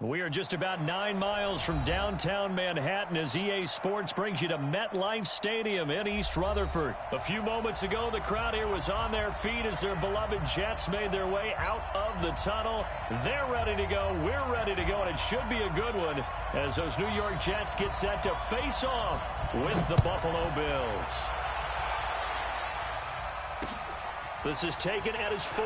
We are just about 9 miles from downtown Manhattan as EA Sports brings you to MetLife Stadium in East Rutherford. A few moments ago, the crowd here was on their feet as their beloved Jets made their way out of the tunnel. They're ready to go. We're ready to go, and it should be a good one as those New York Jets get set to face off with the Buffalo Bills. This is taken at his 4.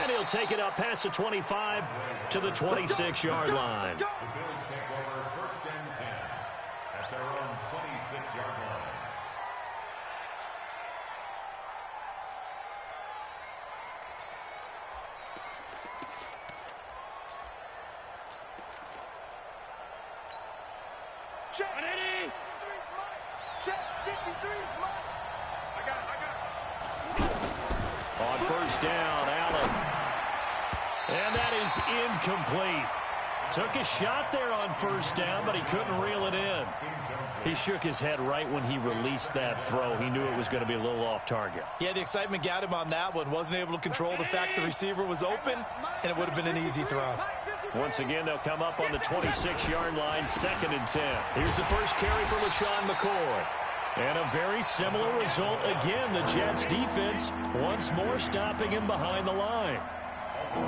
And he'll take it up past the 25 to the 26-yard line. The Bills take over 1st and 10 at their own 26-yard line. Check. 180. Check. 53. I got it. On 1st down, Allen. And that is incomplete. Took a shot there on 1st down, but he couldn't reel it in. He shook his head right when he released that throw. He knew it was going to be a little off target. Yeah, the excitement got him on that one. Wasn't able to control the fact the receiver was open, and it would have been an easy throw. Once again, they'll come up on the 26-yard line, 2nd and 10. Here's the first carry for LaShawn McCoy. And a very similar result again. The Jets defense once more stopping him behind the line.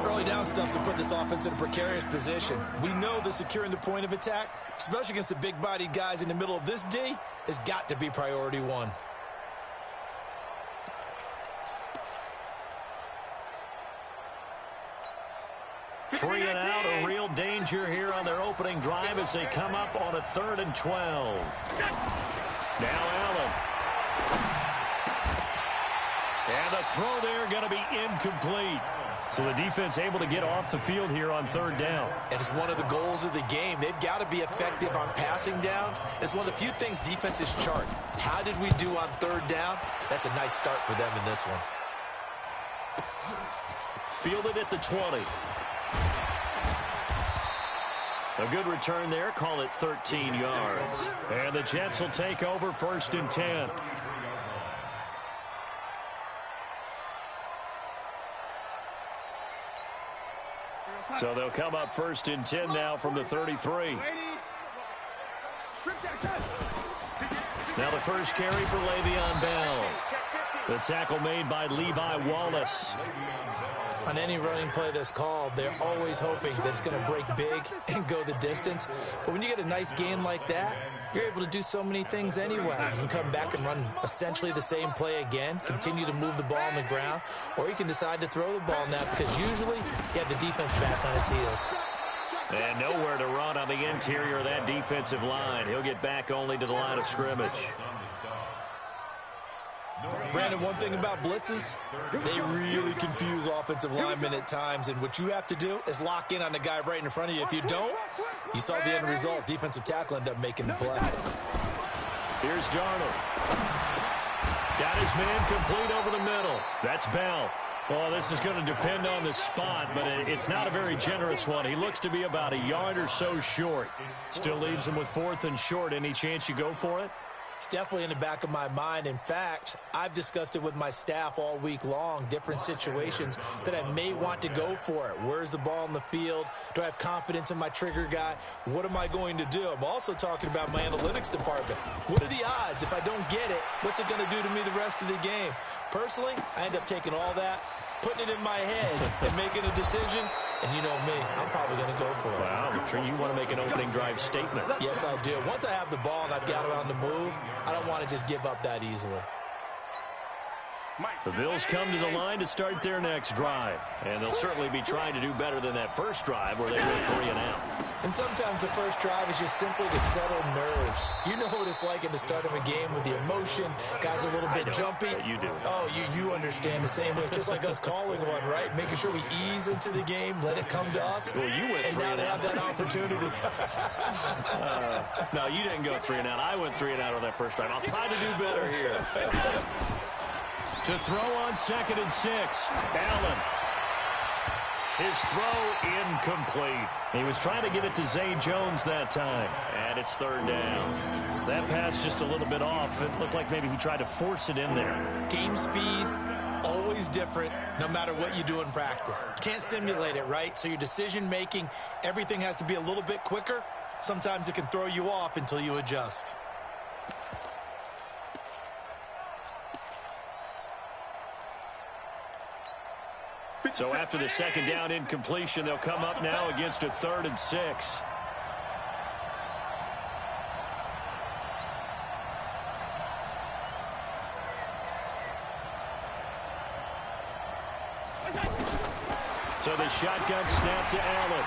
Early down stuff to put this offense in a precarious position. We know that securing the point of attack, especially against the big-bodied guys in the middle of this D, has got to be priority 1. Free and out, a real danger here on their opening drive as they come up on a 3rd and 12. Now Allen. And the throw there going to be incomplete. So the defense able to get off the field here on 3rd down. And it's one of the goals of the game. They've got to be effective on passing downs. It's one of the few things defenses chart. How did we do on 3rd down? That's a nice start for them in this one. Fielded at the 20. A good return there. Call it 13 yards. And the Jets will take over 1st and 10. So they'll come up 1st and 10 now from the 33. Now the first carry for Le'Veon Bell. The tackle made by Levi Wallace. On any running play that's called, they're always hoping that it's going to break big and go the distance. But when you get a nice gain like that, you're able to do so many things anyway. You can come back and run essentially the same play again, continue to move the ball on the ground, or you can decide to throw the ball now because usually you have the defense back on its heels. And nowhere to run on the interior of that defensive line. He'll get back only to the line of scrimmage. Brandon, one thing about blitzes, they really confuse offensive linemen at times, and what you have to do is lock in on the guy right in front of you. If you don't, you saw the end result. Defensive tackle ended up making the play. Here's Darnold. Got his man complete over the middle. That's Bell. Well, this is going to depend on the spot, but it's not a very generous one. He looks to be about a yard or so short. Still leaves him with 4th and short. Any chance you go for it? It's definitely in the back of my mind. In fact, I've discussed it with my staff all week long, different situations that I may want to go for it. Where's the ball in the field? Do I have confidence in my trigger guy? What am I going to do? I'm also talking about my analytics department. What are the odds? If I don't get it, what's it going to do to me the rest of the game? Personally, I end up taking all that, putting it in my head, and making a decision. And you know me, I'm probably going to go for it. Wow, you want to make an opening drive statement. Yes, I do. Once I have the ball and I've got it on the move, I don't want to just give up that easily. The Bills come to the line to start their next drive. And they'll certainly be trying to do better than that first drive where they went 3 and out. And sometimes the first drive is just simply to settle nerves. You know what it's like at the start of a game with the emotion. Guys are a little bit jumpy. You do. Oh, you understand the same way. It's just like us calling one, right? Making sure we ease into the game, let it come to us. Well, you went 3 and out. And now they have that opportunity. No, you didn't go 3 and out. I went 3 and out on that first drive. I'll try to do better here. To throw on 2nd and 6. Allen. His throw incomplete. He was trying to get it to Zay Jones that time. And it's 3rd down. That pass just a little bit off. It looked like maybe he tried to force it in there. Game speed, always different no matter what you do in practice. Can't simulate it, right? So your decision-making, everything has to be a little bit quicker. Sometimes it can throw you off until you adjust. So after the second down incompletion, they'll come up now against a 3rd and 6. So the shotgun snap to Allen.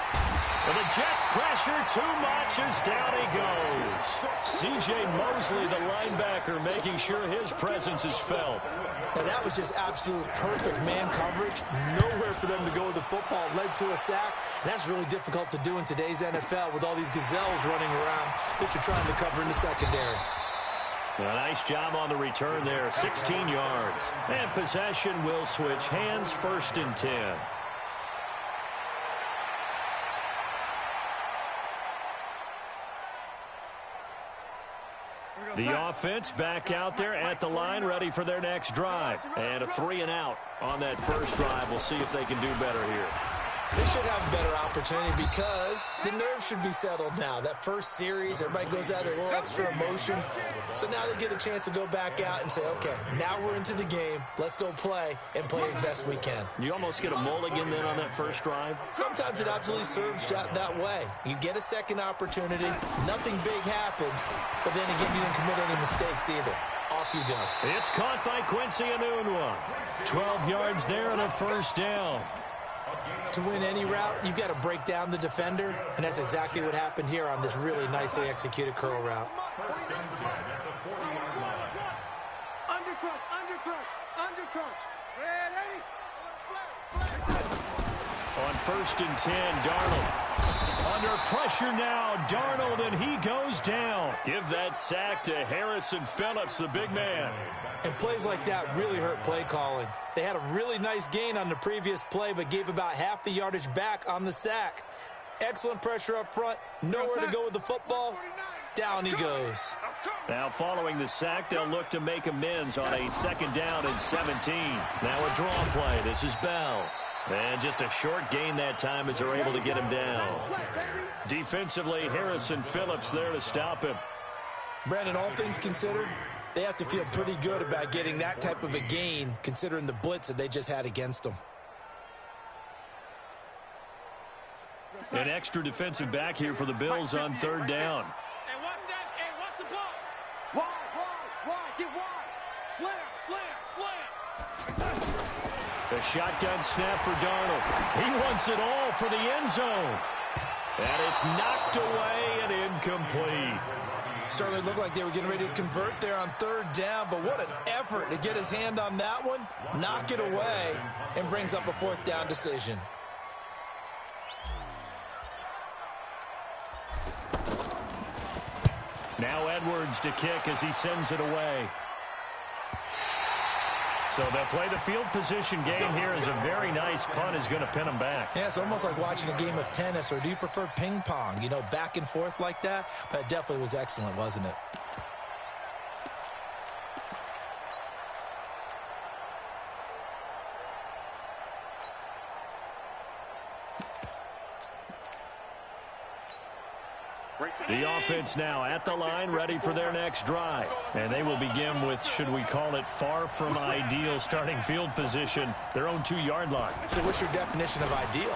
But the Jets pressure too much as down he goes. C.J. Mosley, the linebacker, making sure his presence is felt. Now that was just absolute perfect man coverage. Nowhere for them to go with the football. Led to a sack. And that's really difficult to do in today's NFL with all these gazelles running around that you're trying to cover in the secondary. A nice job on the return there. 16 yards. And possession will switch hands, 1st and 10. The offense back out there at the line, ready for their next drive. And a 3-and-out on that first drive. We'll see if they can do better here. They should have a better opportunity because the nerves should be settled now. That first series, everybody goes out with a little extra emotion. So now they get a chance to go back out and say, okay, now we're into the game. Let's go play and play as best we can. You almost get a mulligan then on that first drive? Sometimes it absolutely serves that way. You get a second opportunity. Nothing big happened. But then again, you didn't commit any mistakes either. Off you go. It's caught by Quincy Enunwa. 12 yards there and a 1st down. To win any route, you've got to break down the defender, and that's exactly what happened here on this really nicely executed curl route. On 1st and 10, Darnold. Under pressure now, Darnold, and he goes down. Give that sack to Harrison Phillips, the big man. And plays like that really hurt play calling. They had a really nice gain on the previous play, but gave about half the yardage back on the sack. Excellent pressure up front. Nowhere to go with the football. Down he goes. Now following the sack, they'll look to make amends on a 2nd down and 17. Now a draw play. This is Bell. And just a short gain that time as they're able to get him down. Defensively, Harrison Phillips there to stop him. Brandon, all things considered, they have to feel pretty good about getting that type of a gain, considering the blitz that they just had against them. An extra defensive back here for the Bills on 3rd down. Hey, watch that. Hey, watch the ball. Wide. Get wide. Slam. The shotgun snap for Darnold. He wants it all for the end zone. And it's knocked away and incomplete. Certainly looked like they were getting ready to convert there on 3rd down, but what an effort to get his hand on that one, knock it away, and brings up a 4th down decision. Now Edwards to kick as he sends it away. So they'll play the field position game here as a very nice punt is going to pin them back. Yeah, it's almost like watching a game of tennis, or do you prefer ping pong? You know, back and forth like that? But it definitely was excellent, wasn't it? The offense now at the line, ready for their next drive. And they will begin with, should we call it, far from ideal starting field position, their own 2-yard line. So what's your definition of ideal?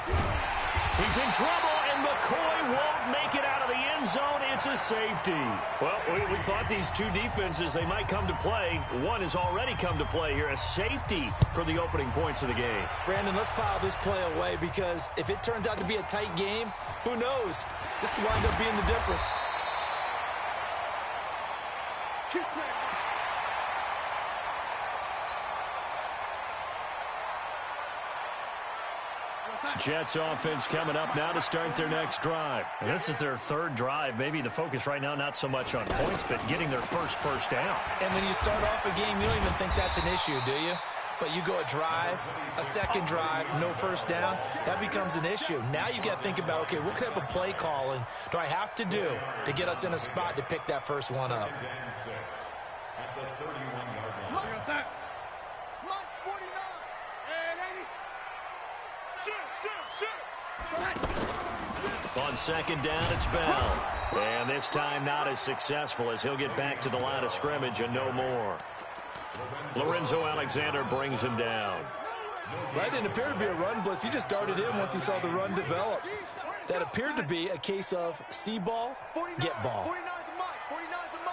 He's in trouble, and McCoy won't make it out of the end zone. It's a safety. Well, we thought these two defenses, they might come to play. One has already come to play here, a safety for the opening points of the game. Brandon, let's pile this play away, because if it turns out to be a tight game, who knows? This could wind up being the difference. Jets offense coming up now to start their next drive. And this is their 3rd drive. Maybe the focus right now not so much on points, but getting their first down. And when you start off a game, you don't even think that's an issue, do you? But you go a drive, a second drive, no 1st down, that becomes an issue. Now you got to think about, okay, what type of play calling do I have to do to get us in a spot to pick that first one up? At the 31-yard line. On second down, it's Bell. And this time not as successful as he'll get back to the line of scrimmage and no more. Lorenzo Alexander brings him down. That didn't appear to be a run blitz. He just darted in once he saw the run develop. That appeared to be a case of see ball, get ball. 49's a Mike. 49's a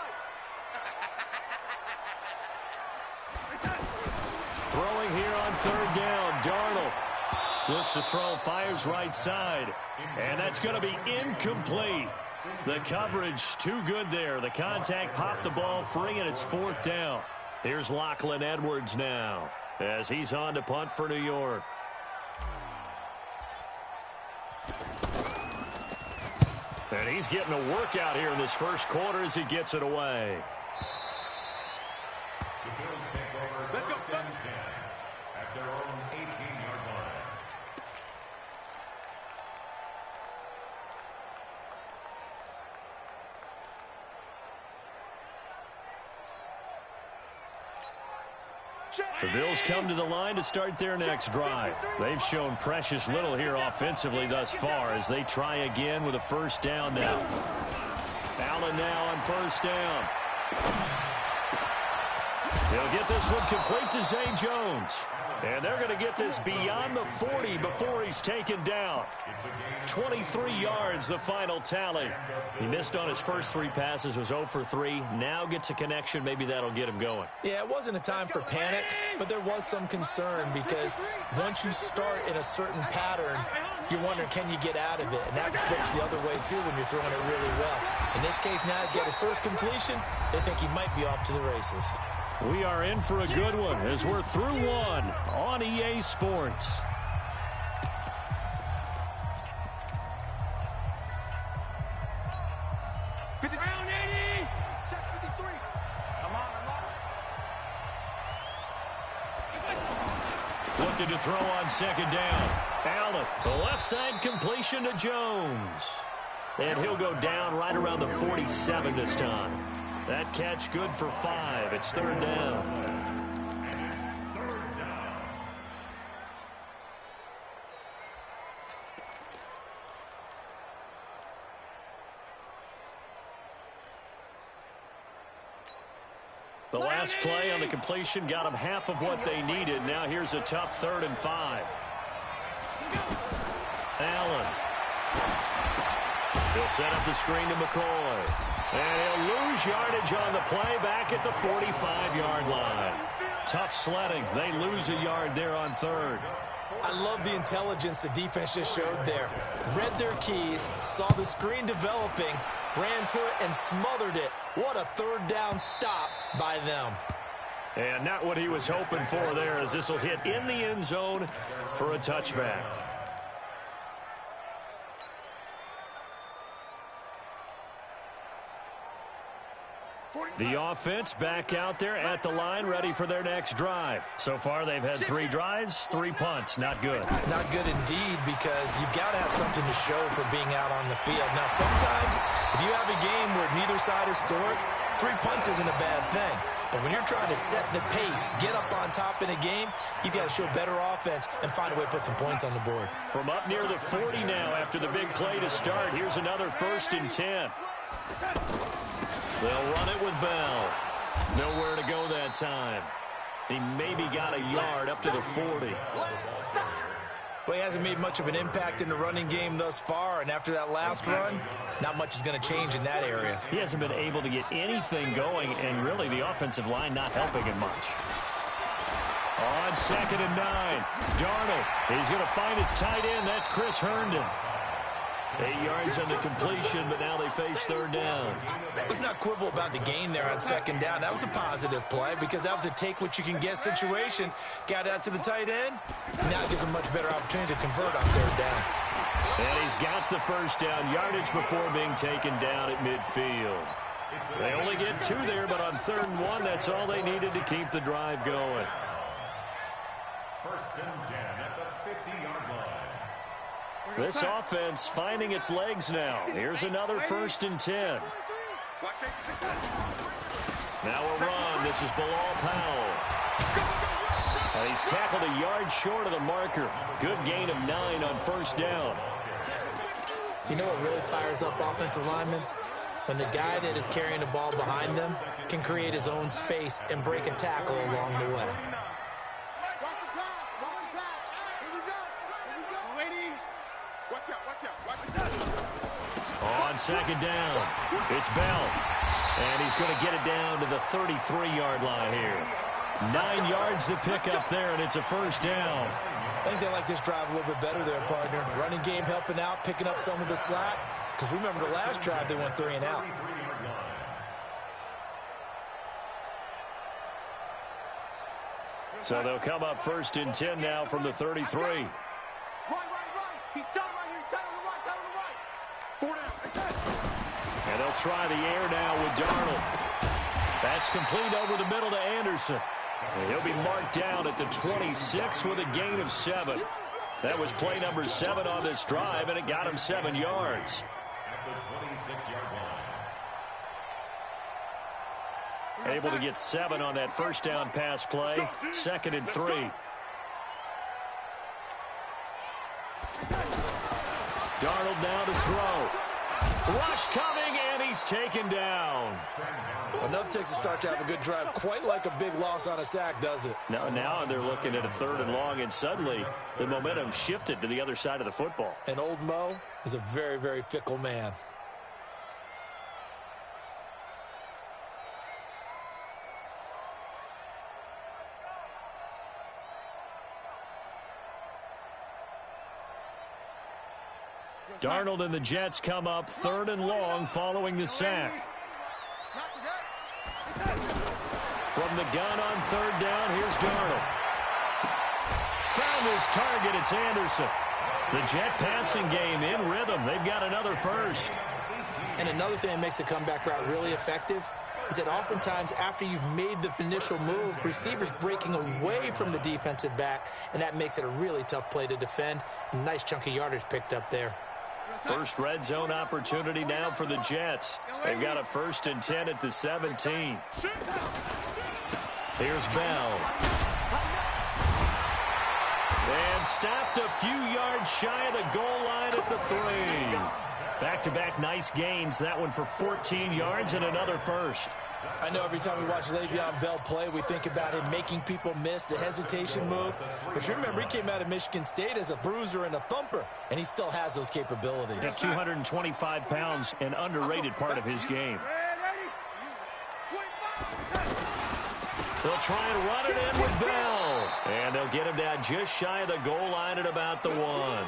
Mike. Throwing here on third down, Darnold. Looks to throw, fires right side. And that's going to be incomplete. The coverage too good there. The contact popped the ball free, and it's fourth down. Here's Lachlan Edwards now as he's on to punt for New York. And he's getting a workout here in this first quarter as he gets it away. The Bills take over first and 10 at their own 18-yard line. The Bills come to the line to start their next drive. They've shown precious little here offensively thus far as they try again with a first down now. Allen now on first down. He'll get this one complete to Zay Jones. And they're going to get this beyond the 40 before he's taken down. 23 yards, the final tally. He missed on his first three passes, was 0 for 3. Now gets a connection. Maybe that'll get him going. Yeah, it wasn't a time for panic, but there was some concern because once you start in a certain pattern, you're wondering, can you get out of it? And that flips the other way, too, when you're throwing it really well. In this case, now he's got his first completion. They think he might be off to the races. We are in for a good one as we're through one on EA Sports. Round 80. Check 53. Come on. Looking to throw on second down. Allen, the left side completion to Jones. And he'll go down right around the 47 this time. That catch good for 5. It's third down. The last play on the completion got them half of what they needed. Now here's a tough 3rd and 5. Allen. He'll set up the screen to McCoy. And he'll lose yardage on the play back at the 45-yard line. Tough sledding. They lose a yard there on 3rd. I love the intelligence the defense just showed there. Read their keys, saw the screen developing, ran to it, and smothered it. What a third down stop by them. And not what he was hoping for there, as this will hit in the end zone for a touchback. The offense back out there at the line, ready for their next drive. So far, they've had 3 drives, 3 punts. Not good. Not good indeed, because you've got to have something to show for being out on the field. Now, sometimes, if you have a game where neither side has scored, 3 punts isn't a bad thing. But when you're trying to set the pace, get up on top in a game, you've got to show better offense and find a way to put some points on the board. From up near the 40 now after the big play to start, here's another 1st and 10. They'll run it with Bell. Nowhere to go that time. He maybe got a yard up to the 40. Well, he hasn't made much of an impact in the running game thus far, and after that last run, not much is going to change in that area. He hasn't been able to get anything going, and really the offensive line not helping him much. On 2nd and 9, Darnold. He's going to find his tight end. That's Chris Herndon. 8 yards on the completion, but now they face 3rd down. Let's not quibble about the gain there on 2nd down. That was a positive play because that was a take-what-you-can-get situation. Got out to the tight end. Now it gives him a much better opportunity to convert on 3rd down. And he's got the first down yardage before being taken down at midfield. They only get 2 there, but on 3rd and 1, that's all they needed to keep the drive going. 1st and 10 at the 50-yard line. This offense finding its legs now. Here's another 1st and 10. Now a run. This is Bilal Powell. And he's tackled a yard short of the marker. Good gain of 9 on 1st down. You know what really fires up offensive linemen? When the guy that is carrying the ball behind them can create his own space and break a tackle along the way. Watch the pass. Watch the pass. Here we go. Here we go. Waiting. Watch out. Watch out. Watch out. On second down, it's Bell. And he's going to get it down to the 33-yard line here. 9 yards to pick up there, and it's a first down. I think they like this drive a little bit better there, partner. Running game helping out, picking up some of the slack. Because remember the last drive, they went 3 and out. So they'll come up first and 10 now from the 33. Right. He's tight right here. He's tight on the right. Tight on the right. 4 down. And they'll try the air now with Darnold. That's complete over the middle to Anderson. And he'll be marked down at the 26 with a gain of 7. That was play number 7 on this drive, and it got him 7 yards. At the 26-yard line. Able to get 7 on that first down pass play. 2nd and 3. Darnold now to throw. Rush coming, and he's taken down. Enough takes a start to have a good drive. Quite like a big loss on a sack, does it? Now they're looking at a 3rd and long, and suddenly the momentum shifted to the other side of the football. And old Mo is a very, very fickle man. Darnold and the Jets come up 3rd and long following the sack. From the gun on 3rd down, here's Darnold. Found his target, it's Anderson. The Jet passing game in rhythm. They've got another first. And another thing that makes the comeback route really effective is that oftentimes after you've made the initial move, receivers breaking away from the defensive back, and that makes it a really tough play to defend. A nice chunk of yardage picked up there. First red zone opportunity now for the Jets. They've got a 1st and 10 at the 17. Here's Bell. And stopped a few yards shy of the goal line at the 3. Back-to-back nice gains. That one for 14 yards and another first. I know every time we watch Le'Veon Bell play, we think about him making people miss the hesitation move. But you remember, he came out of Michigan State as a bruiser and a thumper, and he still has those capabilities. At 225 pounds, an underrated part of his game. They'll try and run it in with Bell. And they'll get him down just shy of the goal line at about the 1.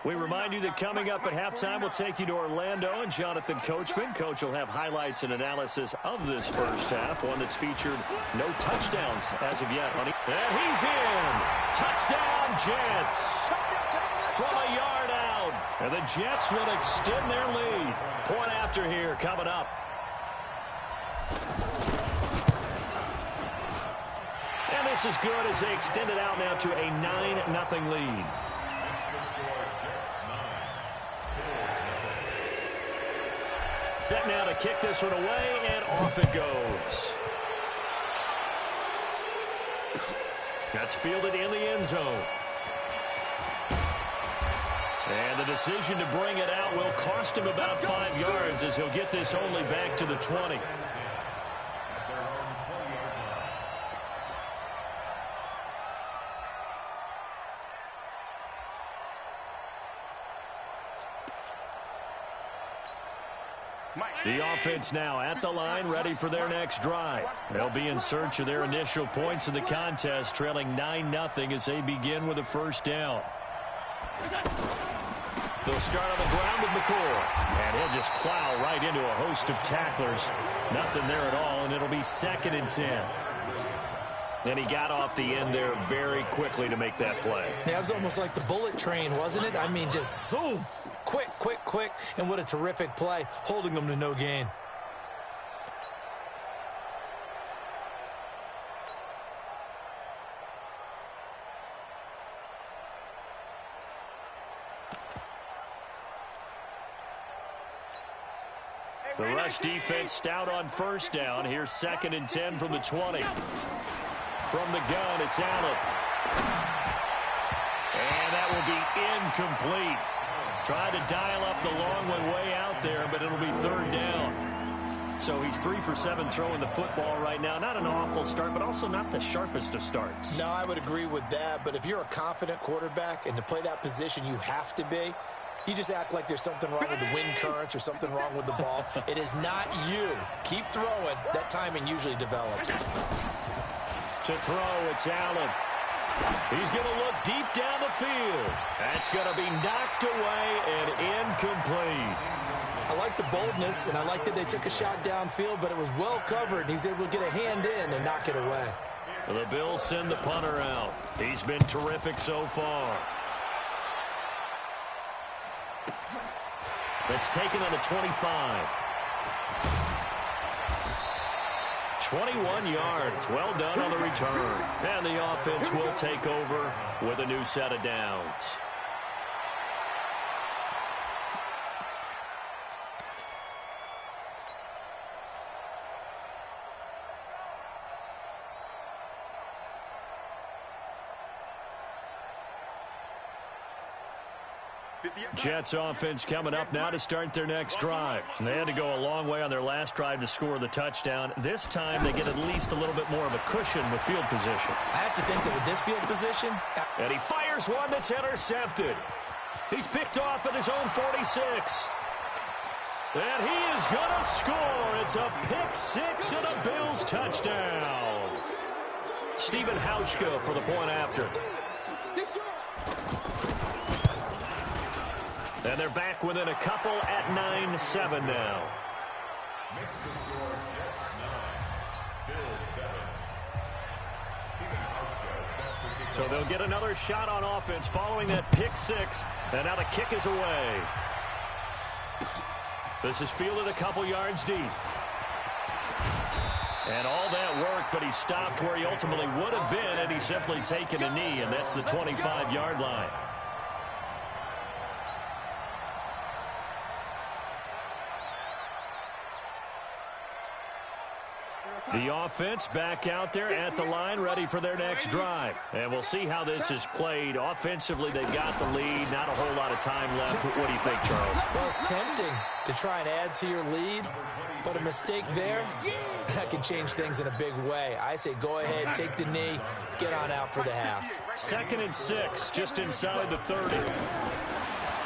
We remind you that coming up at halftime, we'll take you to Orlando and Jonathan Coachman. Coach will have highlights and analysis of this first half, one that's featured no touchdowns as of yet, honey. And he's in. Touchdown, Jets. From a yard out. And the Jets will extend their lead. Point after here coming up. And this is good as they extend it out now to a 9-0 lead. Set now to kick this one away, and off it goes. That's fielded in the end zone. And the decision to bring it out will cost him about 5 yards as he'll get this only back to the 20. The offense now at the line, ready for their next drive. They'll be in search of their initial points of the contest, trailing 9-0 as they begin with a first down. They'll start on the ground with McCoy, and he'll just plow right into a host of tacklers. Nothing there at all, and it'll be 2nd and 10. And he got off the end there very quickly to make that play. Yeah, it was almost like the bullet train, wasn't it? I mean, just zoom. Quick, quick, quick, and what a terrific play, holding them to no gain. The rush defense stout on first down. Here's 2nd and 10 from the 20. From the gun, it's Allen. And that will be incomplete. Tried to dial up the long one way out there, but it'll be 3rd down. So he's 3 for 7 throwing the football right now. Not an awful start, but also not the sharpest of starts. No, I would agree with that. But if you're a confident quarterback and to play that position, you have to be. You just act like there's something wrong with the wind currents or something wrong with the ball. It is not you. Keep throwing. That timing usually develops. To throw, it's Allen. He's going to look deep down the field. That's going to be knocked away and incomplete. I like the boldness, and I like that they took a shot downfield, but it was well covered, and he's able to get a hand in and knock it away. The Bills send the punter out. He's been terrific so far. That's taken on the 25. 21 yards. Well done on the return. And the offense will take over with a new set of downs. Jets offense coming up now to start their next drive. They had to go a long way on their last drive to score the touchdown. This time they get at least a little bit more of a cushion with field position. I have to think that with this field position. And he fires one that's intercepted. He's picked off at his own 46. And he is going to score. It's a pick six and a Bills touchdown. Stephen Hauschka for the point after. And they're back within a couple at 9-7 now. Makes the score Jets 9, Bills 7. Stephen Hauschka set to kick. So they'll get another shot on offense following that pick six. And now the kick is away. This is fielded a couple yards deep. And all that work, but he stopped where he ultimately would have been had he simply taken a knee, and that's the 25-yard line. The offense back out there at the line, ready for their next drive. And we'll see how this is played. Offensively, they've got the lead. Not a whole lot of time left. What do you think, Charles? Well, it's tempting to try and add to your lead, but a mistake there, that can change things in a big way. I say go ahead, take the knee, get on out for the half. 2nd and 6, just inside the 30.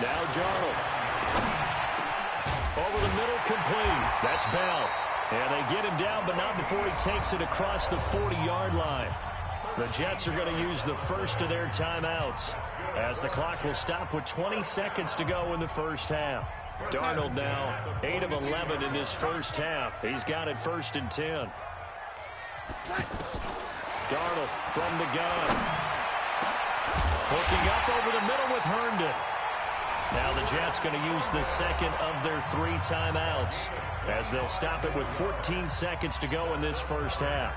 Now Darnold. Over the middle, complete. That's Bell. And they get him down, but not before he takes it across the 40-yard line. The Jets are going to use the first of their timeouts as the clock will stop with 20 seconds to go in the first half. Darnold now 8 of 11 in this first half. He's got it 1st and 10. Darnold from the gun. Hooking up over the middle with Herndon. Now the Jets going to use the second of their 3 timeouts as they'll stop it with 14 seconds to go in this first half.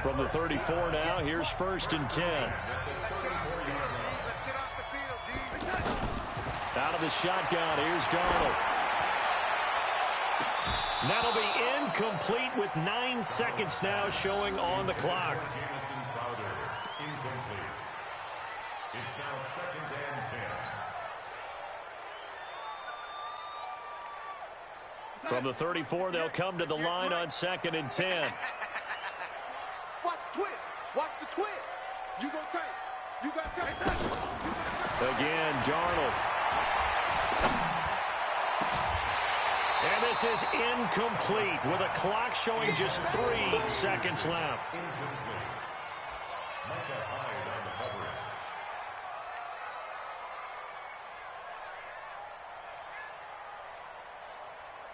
From the 34 now, here's 1st and 10. Out of the shotgun, here's Darnold. That'll be incomplete with 9 seconds now showing on the clock. It's now 2nd and 10. From the 34, they'll come to the line on 2nd and 10. Watch the twist. Watch the twist. You gonna take. You got take. Again, Darnold. And this is incomplete with a clock showing just 3 seconds left.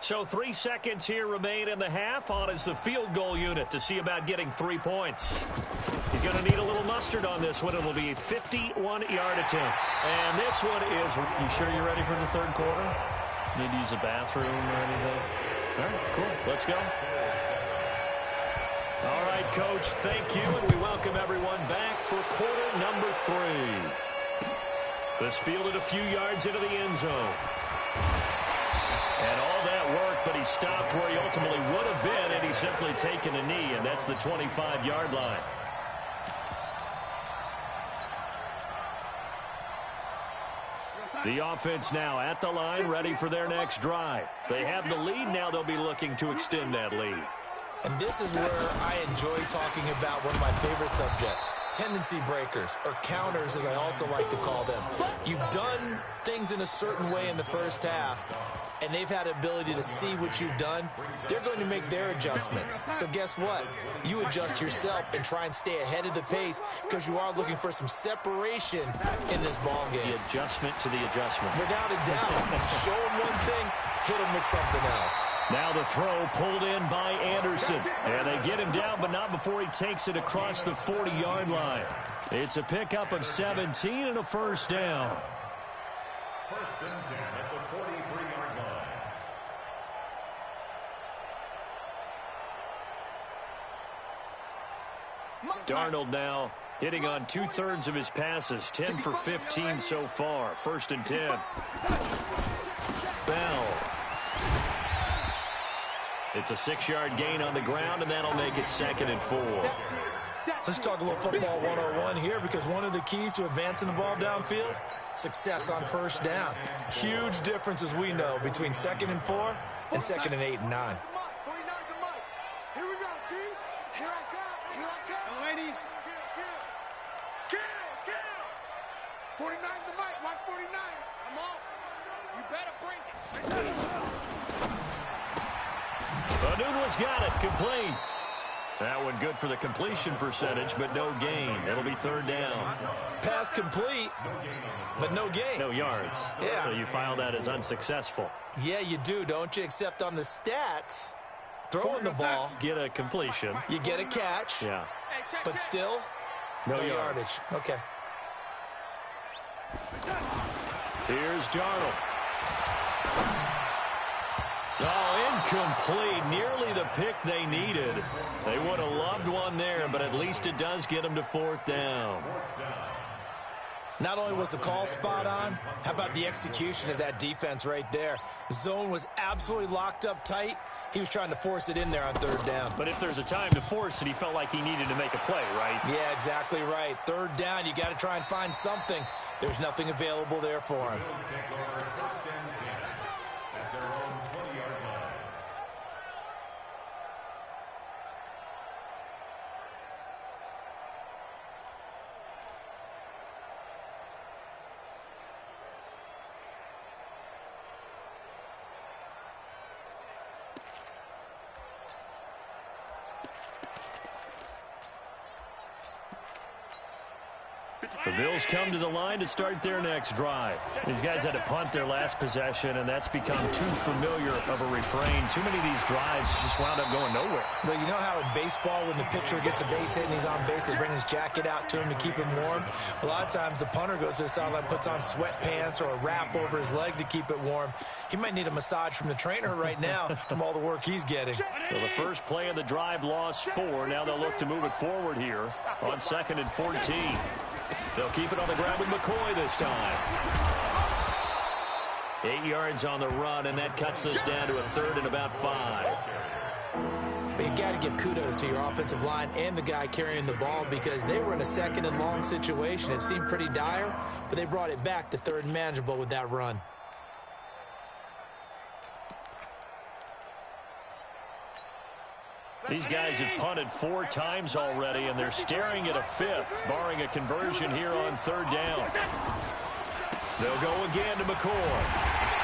So 3 seconds here remain in the half. On is the field goal unit to see about getting 3 points. He's going to need a little mustard on this one. It'll be a 51-yard attempt. And this one is, you sure you're ready for the third quarter? Need to use a bathroom or anything? All right, cool. Let's go. All right, Coach, thank you. And we welcome everyone back for quarter number 3. This fielded a few yards into the end zone. And all that work, but he stopped where he ultimately would have been, and he's simply taken a knee, and that's the 25-yard line. The offense now at the line, ready for their next drive. They have the lead. Now they'll be looking to extend that lead. And this is where I enjoy talking about one of my favorite subjects, tendency breakers, or counters as I also like to call them. You've done things in a certain way in the first half, and they've had the ability to see what you've done. They're going to make their adjustments. So guess what? You adjust yourself and try and stay ahead of the pace because you are looking for some separation in this ball game. The adjustment to the adjustment. Without a doubt. Show them one thing, hit them with something else. Now the throw pulled in by Anderson. And they get him down, but not before he takes it across the 40-yard line. It's a pickup of 17 and a first down. First and 10 at the 43-yard line. Darnold now hitting on 2/3 of his passes, 10 for 15 so far. First and 10. Bell. It's a 6-yard gain on the ground, and that'll make it 2nd and 4. Let's talk a little football 101 here, because one of the keys to advancing the ball downfield, success on first down. Huge difference, as we know, between 2nd and 4 and 2nd and 8 and 9. Here we go, D. Here I come. Here I come. Lady. Kill. 49's the mic. Watch 49. I'm on. You better bring it. Anunwa's got it. Complete. That one good for the completion percentage, but no gain. It'll be 3rd down. Pass complete, but no gain. No yards. Yeah. So you file that as unsuccessful. Yeah, you do, don't you? Except on the stats, throwing the ball, Get a completion. you get a catch, Yeah. but still No yardage. yards. Okay. Here's Darnold. Oh, incomplete. Nearly the pick they needed. They would have loved one there, but at least it does get them to 4th down. Not only was the call spot on, how about the execution of that defense right there? The zone was absolutely locked up tight. He was trying to force it in there on 3rd down. But if there's a time to force it, he felt like he needed to make a play, right? Yeah, exactly right. 3rd down, you got to try and find something. There's nothing available there for him. The Bills come to the line to start their next drive. These guys had to punt their last possession, and that's become too familiar of a refrain. Too many of these drives just wound up going nowhere. Well, you know how in baseball, when the pitcher gets a base hit and he's on base, they bring his jacket out to him to keep him warm? A lot of times the punter goes to the sideline, puts on sweatpants or a wrap over his leg to keep it warm. He might need a massage from the trainer right now from all the work he's getting. Well, the first play of the drive lost 4. Now they'll look to move it forward here on 2nd and 14. They'll keep it on the ground with McCoy this time. 8 yards on the run, and that cuts us down to a 3rd and about 5. But you got to give kudos to your offensive line and the guy carrying the ball, because they were in a 2nd and long situation. It seemed pretty dire, but they brought it back to 3rd and manageable with that run. These guys have punted 4 times already, and they're staring at a 5th, barring a conversion here on 3rd down. They'll go again to McCoy.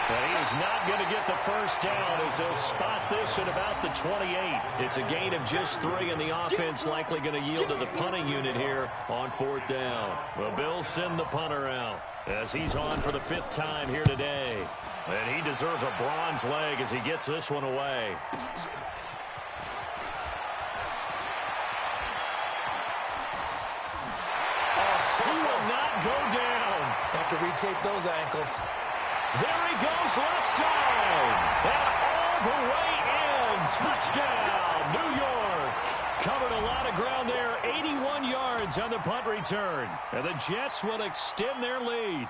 But he is not going to get the first down, as they'll spot this at about the 28. It's a gain of just 3, and the offense likely going to yield to the punting unit here on 4th down. The Bills send the punter out as he's on for the 5th time here today. And he deserves a bronze leg as he gets this one away. Go down. Have to retake those ankles. There he goes, left side. And all the way in. Touchdown, New York. Covered a lot of ground there. 81 yards on the punt return. And the Jets will extend their lead.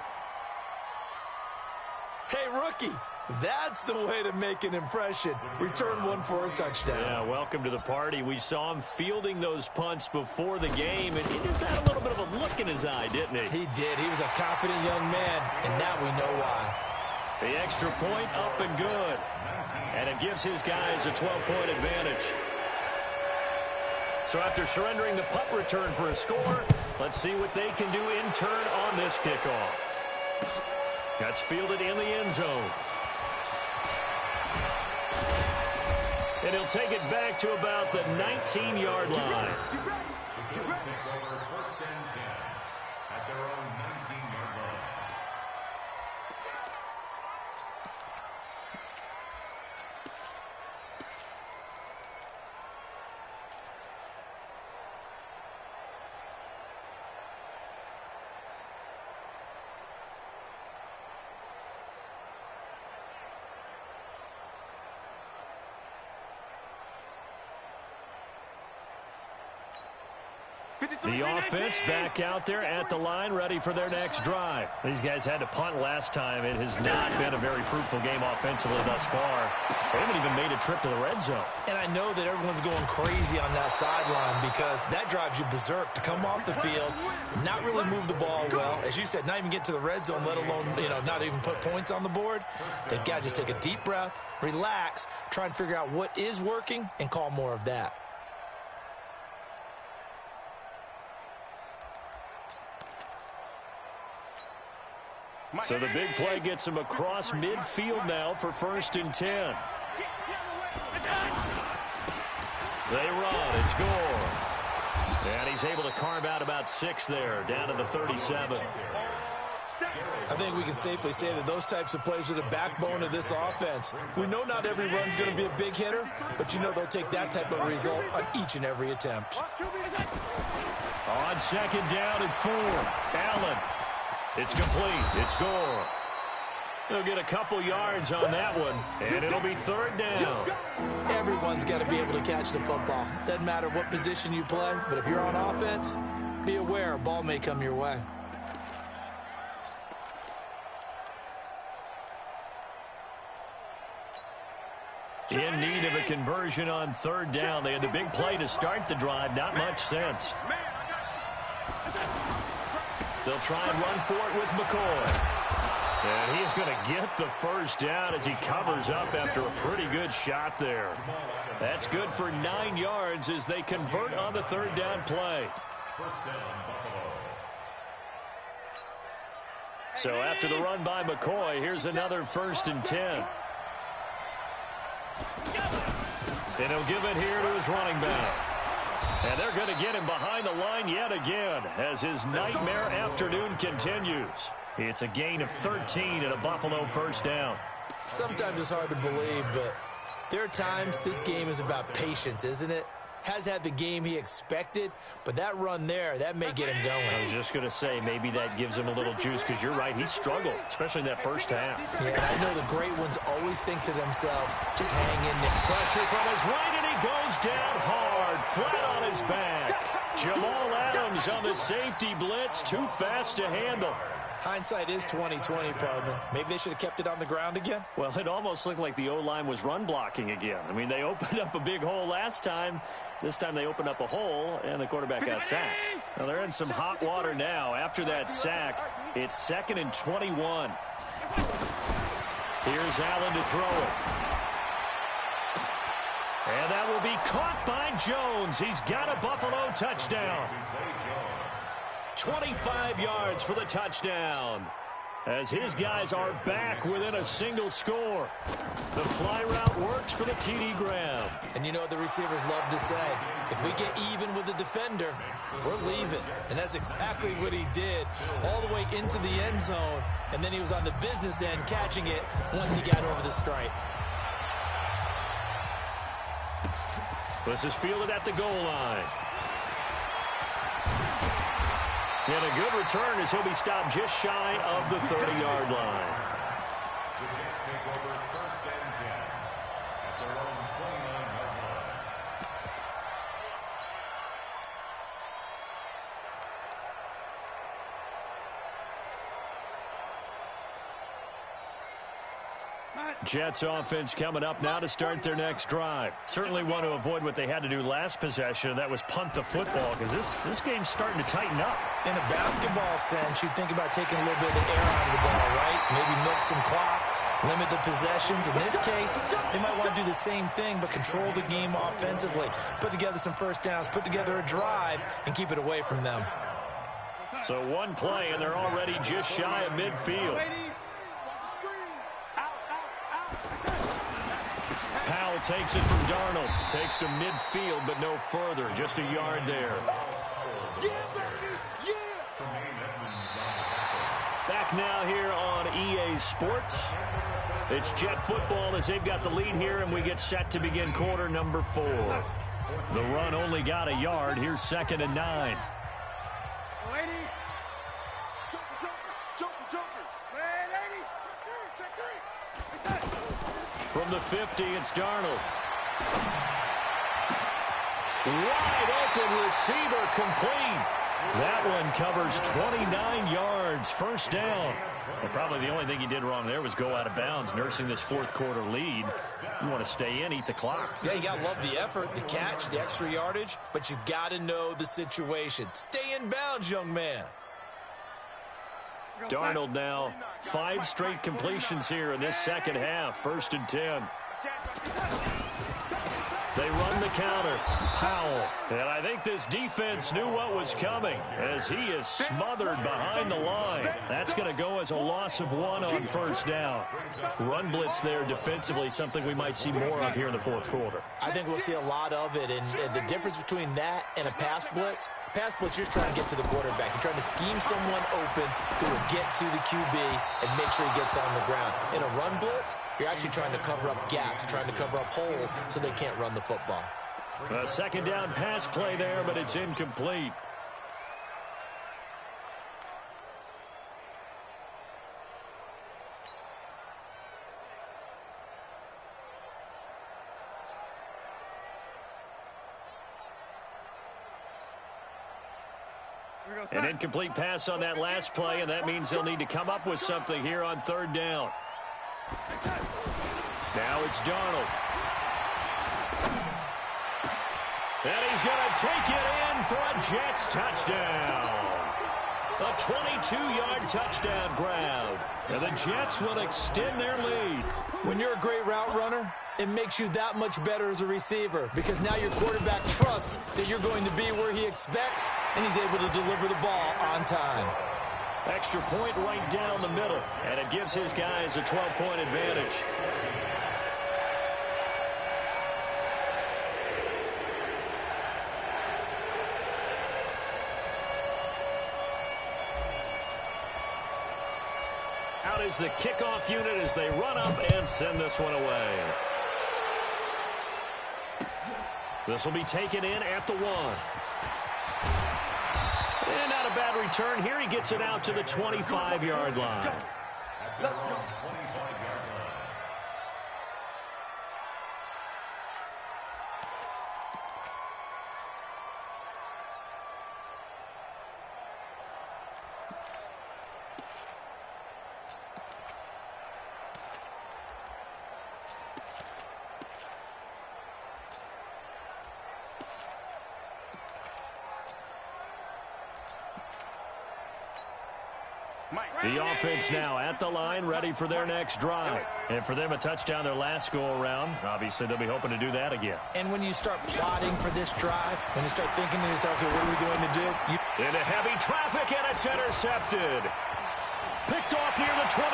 Hey, rookie, that's the way to make an impression. Return one for a touchdown. Yeah, welcome to the party. We saw him fielding those punts before the game, and he just had a little bit of a look in his eye, didn't he? He did. He was a confident young man, and now we know why. The extra point up and good. And it gives his guys a 12-point advantage. So after surrendering the punt return for a score, let's see what they can do in turn on this kickoff. That's fielded in the end zone. And he'll take it back to about the 19-yard line. The Bills take over 1st and 10 at their own 19-yard line. The offense back out there at the line, ready for their next drive. These guys had to punt last time. It has not been a very fruitful game offensively thus far. They haven't even made a trip to the red zone. And I know that everyone's going crazy on that sideline because that drives you berserk to come off the field, not really move the ball well. As you said, not even get to the red zone, let alone, not even put points on the board. They've got to just take a deep breath, relax, try and figure out what is working, and call more of that. So the big play gets him across midfield now for 1st and 10. They run. It's Gore. And he's able to carve out about 6 there, down to the 37. I think we can safely say that those types of plays are the backbone of this offense. We know not every run's going to be a big hitter, but they'll take that type of result on each and every attempt. On 2nd down and 4, Allen. It's complete. It's Gore. He'll get a couple yards on that one, and it'll be 3rd down. Everyone's got to be able to catch the football. Doesn't matter what position you play, but if you're on offense, be aware a ball may come your way. In need of a conversion on 3rd down. They had the big play to start the drive. Not much sense. They'll try and run for it with McCoy. And he's going to get the 1st down as he covers up after a pretty good shot there. That's good for 9 yards as they convert on the 3rd down play. 1st down, Buffalo. So after the run by McCoy, here's another 1st and 10. And he'll give it here to his running back. And they're going to get him behind the line yet again as his nightmare afternoon continues. It's a gain of 13 and a Buffalo 1st down. Sometimes it's hard to believe, but there are times this game is about patience, isn't it? Has had the game he expected, but that run there, that may get him going. I was just going to say, maybe that gives him a little juice because you're right, he struggled, especially in that 1st half. Yeah, I know the great ones always think to themselves, just hang in there. Pressure from his right, and he goes down hard, flat on his back. Jamal Adams on the safety blitz, too fast to handle. Hindsight is 20/20, partner. Maybe they should have kept it on the ground again. Well, it almost looked like the O-line was run blocking again. I mean, they opened up a big hole last time. This time they opened up a hole, and the quarterback got sacked. Now, they're in some hot water now. After that sack, it's 2nd and 21. Here's Allen to throw it. And that will be caught by Jones. He's got a Buffalo touchdown. 25 yards for the touchdown as his guys are back within a single score. The fly route works for the TD Graham. And you know what the receivers love to say? If we get even with the defender, we're leaving. And that's exactly what he did all the way into the end zone. And then he was on the business end catching it once he got over the stripe. This is fielded at the goal line. And a good return as he'll be stopped just shy of the 30-yard line. The Jets take over 1st and 10 at their own 29-yard line. Jets offense coming up now to start their next drive. Certainly want to avoid what they had to do last possession, and that was punt the football, because this game's starting to tighten up. In a basketball sense, you think about taking a little bit of the air out of the ball, right? Maybe milk some clock, limit the possessions. In this case, they might want to do the same thing, but control the game offensively. Put together some first downs, put together a drive, and keep it away from them. So one play, and they're already just shy of midfield. Powell takes it from Darnold. Takes to midfield, but no further. Just a yard there. Back now here on EA Sports. It's Jet football as they've got the lead here, and we get set to begin quarter number 4. The run only got a yard. Here's 2nd and 9. From the 50, it's Darnold. Wide open receiver complete. That one covers 29 yards. First down. And probably the only thing he did wrong there was go out of bounds, nursing this fourth quarter lead. You want to stay in, eat the clock. Yeah, you got to love the effort, the catch, the extra yardage, but you got to know the situation. Stay in bounds, young man. Darnold now 5 straight completions here in this second half. 1st and 10. They run the counter. Powell. And I think this defense knew what was coming as he is smothered behind the line. That's going to go as a loss of 1 on first down. Run blitz there defensively, something we might see more of here in the fourth quarter. I think we'll see a lot of it, and the difference between that and a pass blitz, you're just trying to get to the quarterback. You're trying to scheme someone open who will get to the QB and make sure he gets on the ground. In a run blitz, you're actually trying to cover up gaps, trying to cover up holes so they can't run the football. A second down pass play there, but it's incomplete. An incomplete pass on that last play, and that means they'll need to come up with something here on 3rd down. Now it's Darnold. And he's going to take it in for a Jets touchdown. A 22-yard touchdown grab. And the Jets will extend their lead. When you're a great route runner, it makes you that much better as a receiver because now your quarterback trusts that you're going to be where he expects, and he's able to deliver the ball on time. Extra point right down the middle, and it gives his guys a 12-point advantage. Out is the kickoff unit as they run up and send this one away. This will be taken in at the 1. And not a bad return here. He gets it out to the 25-yard line. Let's go. The offense now at the line, ready for their next drive. And for them, a touchdown their last go-around. Obviously, they'll be hoping to do that again. And when you start plotting for this drive, when you start thinking to yourself, okay, what are we going to do? Into heavy traffic, and it's intercepted. Picked off near the 29.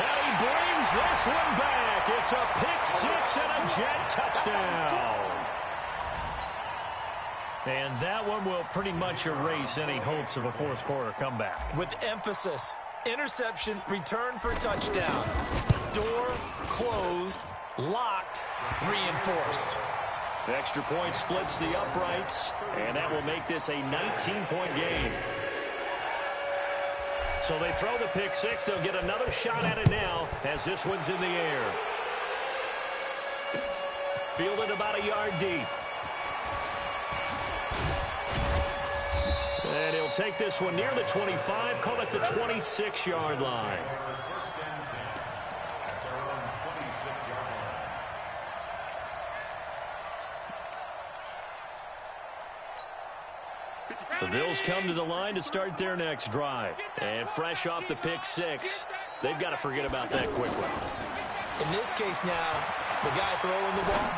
And he brings this one back. It's a pick 6 and a Jet touchdown. And that one will pretty much erase any hopes of a fourth quarter comeback. With emphasis, interception, return for touchdown. Door closed, locked, reinforced. The extra point splits the uprights, and that will make this a 19-point game. So they throw the pick 6. They'll get another shot at it now as this one's in the air. Fielded about a yard deep. And he'll take this one near the 25, call it the 26-yard line. The Bills come to the line to start their next drive. And fresh off the pick six, they've got to forget about that quickly. In this case now, the guy throwing the ball,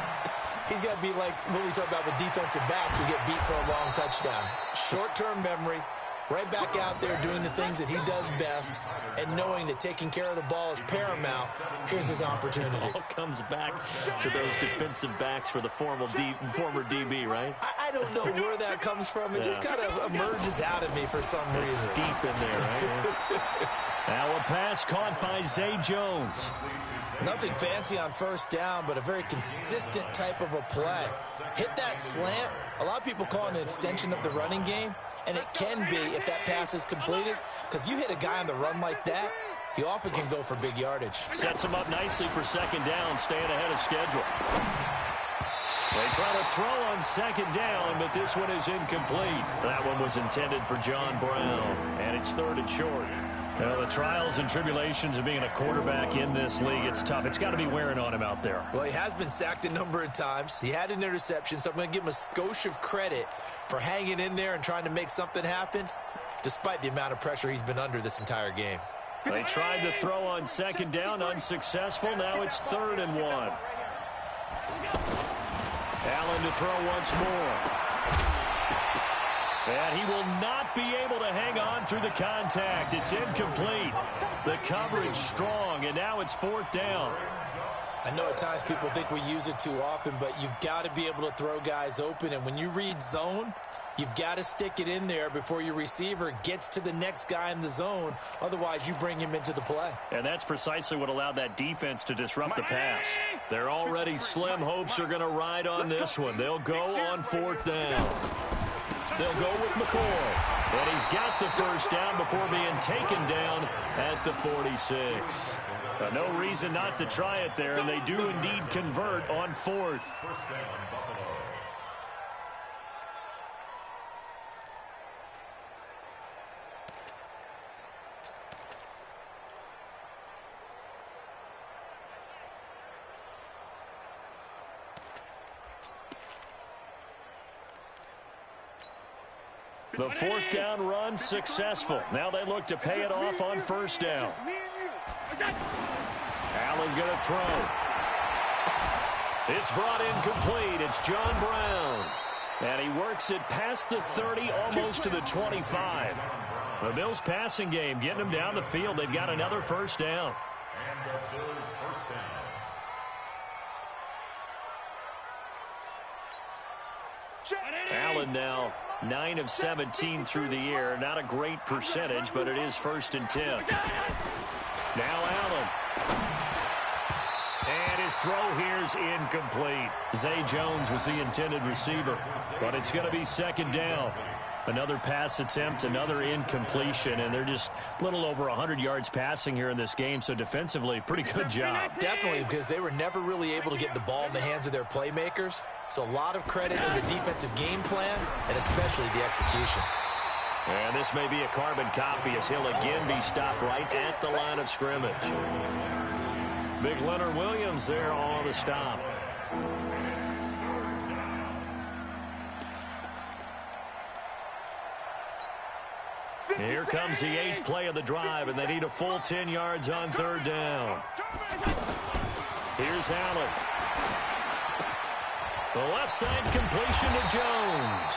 he's got to be like what we talk about with defensive backs who get beat for a long touchdown. Short-term memory, right back out there doing the things that he does best, and knowing that taking care of the ball is paramount. Here's his opportunity. All comes back to those defensive backs for the former DB, right? I don't know where that comes from. It just kind of emerges out of me for some reason. It's deep in there, right? Now a pass caught by Zay Jones. Nothing fancy on first down, but a very consistent type of a play. Hit that slant. A lot of people call it an extension of the running game, and it can be if that pass is completed, because you hit a guy on the run like that, he often can go for big yardage. Sets him up nicely for second down, staying ahead of schedule. They try to throw on second down, but this one is incomplete. That one was intended for John Brown, and it's third and short. Well, the trials and tribulations of being a quarterback in this league, it's tough. It's got to be wearing on him out there. Well, he has been sacked a number of times. He had an interception, so I'm going to give him a skosh of credit for hanging in there and trying to make something happen, despite the amount of pressure he's been under this entire game. They tried to throw on second down, unsuccessful. Now it's 3rd and 1. Allen to throw once more. And he will not be able to hang on through the contact. It's incomplete. The coverage strong, and now it's 4th down. I know at times people think we use it too often, but you've got to be able to throw guys open. And when you read zone, you've got to stick it in there before your receiver gets to the next guy in the zone. Otherwise, you bring him into the play. And that's precisely what allowed that defense to disrupt the pass. Their already slim hopes are going to ride on this one. They'll go on 4th down. They'll go with McCoy. And he's got the first down before being taken down at the 46. No reason not to try it there, and they do indeed convert on 4th. First down, Buffalo. The 4th down run successful. Now they look to pay it off on first down. Allen going to throw. It's brought in complete. It's John Brown. And he works it past the 30, almost to the 25. The Bills passing game getting them down the field. They've got another first down. And the Bills first down. Allen now 9 of 17 through the air. Not a great percentage, but it is 1st and 10. Now Allen. And his throw here's incomplete. Zay Jones was the intended receiver, but it's going to be 2nd down. Another pass attempt, another incompletion, and they're just a little over 100 yards passing here in this game, so defensively, pretty good job. Definitely, because they were never really able to get the ball in the hands of their playmakers. So a lot of credit to the defensive game plan, and especially the execution. And this may be a carbon copy as he'll again be stopped right at the line of scrimmage. Big Leonard Williams there on the stop. Here comes the 8th play of the drive, and they need a full 10 yards on 3rd down. Here's Allen. The left side completion to Jones.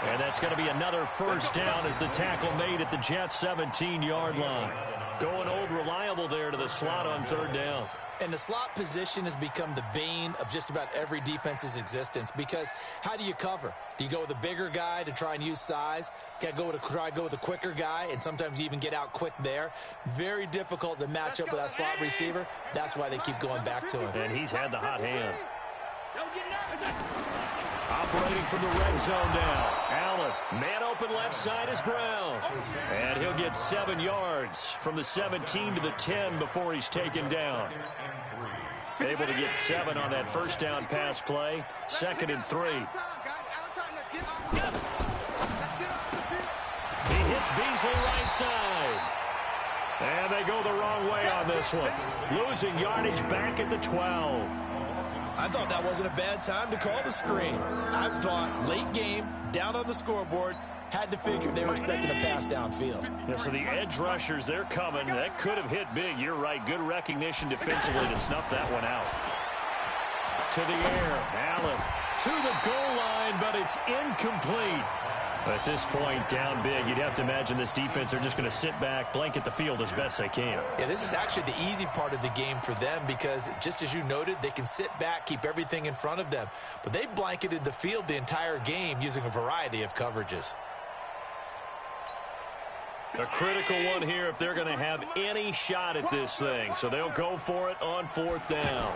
And that's going to be another first down as the tackle made at the Jets' 17-yard line. Going old reliable there to the slot on 3rd down. And the slot position has become the bane of just about every defense's existence, because how do you cover? Do you go with a bigger guy to try and use size? Got to try and go with a quicker guy, and sometimes you even get out quick there. Very difficult to match up with that slot receiver. That's why they keep going back to him. And he's had the hot hand. Operating from the red zone now. Allen, man open left side is Brown. And he'll get 7 yards from the 17 to the 10 before he's taken down. Able to get 7 on that first down pass play. 2nd and 3. He hits Beasley right side. And they go the wrong way on this one. Losing yardage back at the 12. I thought that wasn't a bad time to call the screen. I thought late game, down on the scoreboard, Had to figure they were expecting a pass downfield. Yeah, so the edge rushers, they're coming. That could have hit big. You're right. Good recognition defensively to snuff that one out. To the air. Allen to the goal line, but it's incomplete. At this point, down big, you'd have to imagine this defense, they're just going to sit back, blanket the field as best they can. Yeah, this is actually the easy part of the game for them because, just as you noted, they can sit back, keep everything in front of them. But they blanketed the field the entire game using a variety of coverages. A critical one here if they're going to have any shot at this thing. So they'll go for it on 4th down.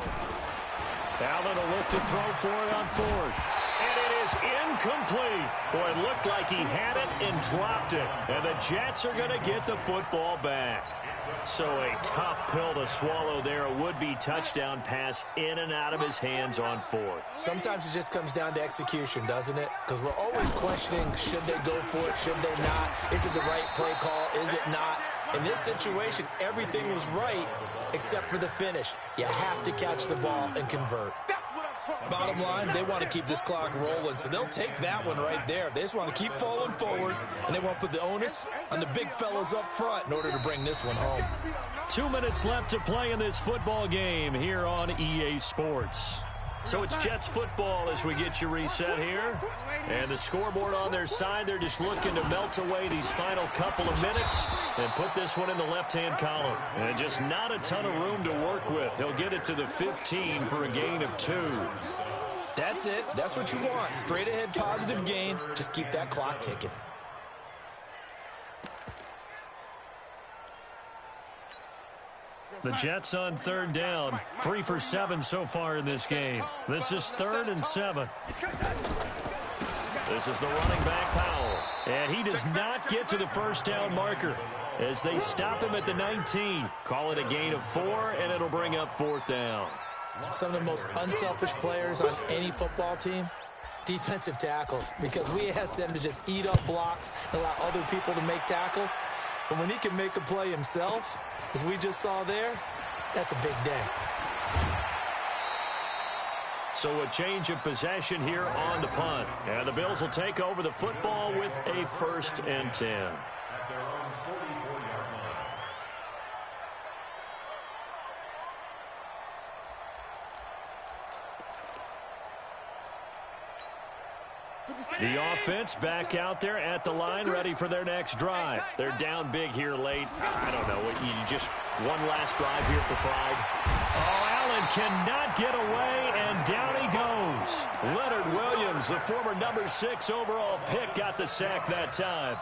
Allen will look to throw for it on 4th. And it is incomplete. Boy, it looked like he had it and dropped it. And the Jets are going to get the football back. So a tough pill to swallow there. A would-be touchdown pass in and out of his hands on 4th. Sometimes it just comes down to execution, doesn't it? Because we're always questioning, should they go for it, should they not? Is it the right play call? Is it not? In this situation, everything was right except for the finish. You have to catch the ball and convert. Bottom line, they want to keep this clock rolling, so they'll take that one right there. They just want to keep falling forward, and they want to put the onus on the big fellas up front in order to bring this one home. 2 minutes left to play in this football game here on EA Sports. So it's Jets football as we get you reset here. And the scoreboard on their side, they're just looking to melt away these final couple of minutes and put this one in the left-hand column. And just not a ton of room to work with. He'll get it to the 15 for a gain of 2. That's it. That's what you want. Straight ahead positive gain. Just keep that clock ticking. The Jets on 3rd down. 3 for 7 so far in this game. This is 3rd and 7. This is the running back, Powell. And he does not get to the 1st down marker as they stop him at the 19. Call it a gain of 4, and it'll bring up 4th down. Some of the most unselfish players on any football team, defensive tackles, because we ask them to just eat up blocks and allow other people to make tackles. But when he can make a play himself, as we just saw there, that's a big day. So a change of possession here on the punt. And the Bills will take over the football with a 1st and 10. The offense back out there at the line, ready for their next drive. They're down big here late. I don't know. You just one last drive here for pride. Oh, Allen cannot get away, and down he goes. Leonard Williams, the former number 6 overall pick, got the sack that time.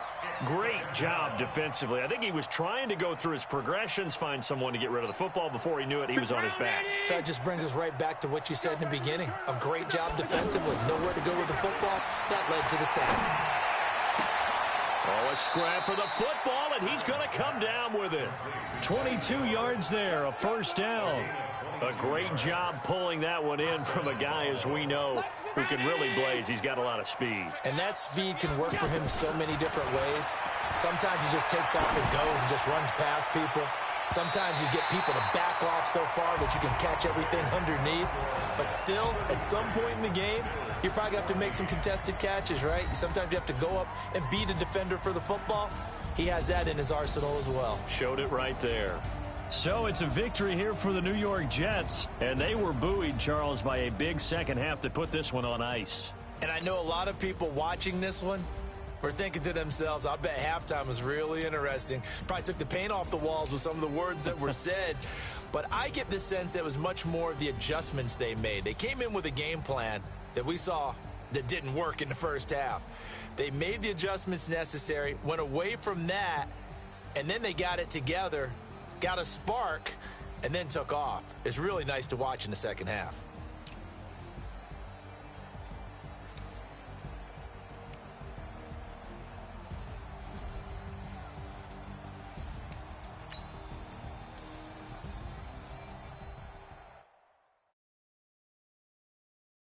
Great job defensively. I think he was trying to go through his progressions, find someone to get rid of the football. Before he knew it, he was on his back. So that just brings us right back to what you said in the beginning. A great job defensively. Nowhere to go with the football. That led to the sack. Oh, a scrap for the football, and he's going to come down with it. 22 yards there, a 1st down. A great job pulling that one in from a guy, as we know, who can really blaze. He's got a lot of speed. And that speed can work for him so many different ways. Sometimes he just takes off and goes and just runs past people. Sometimes you get people to back off so far that you can catch everything underneath. But still, at some point in the game, you probably have to make some contested catches, right? Sometimes you have to go up and beat a defender for the football. He has that in his arsenal as well. Showed it right there. So it's a victory here for the New York Jets, and they were buoyed, Charles, by a big second half to put this one on ice. And I know a lot of people watching this one were thinking to themselves, I bet halftime was really interesting. Probably took the paint off the walls with some of the words that were said. But I get the sense that it was much more of the adjustments they made. They came in with a game plan that we saw that didn't work in the first half. They made the adjustments necessary, went away from that, and then they got it together, got a spark, and then took off. It's really nice to watch in the second half.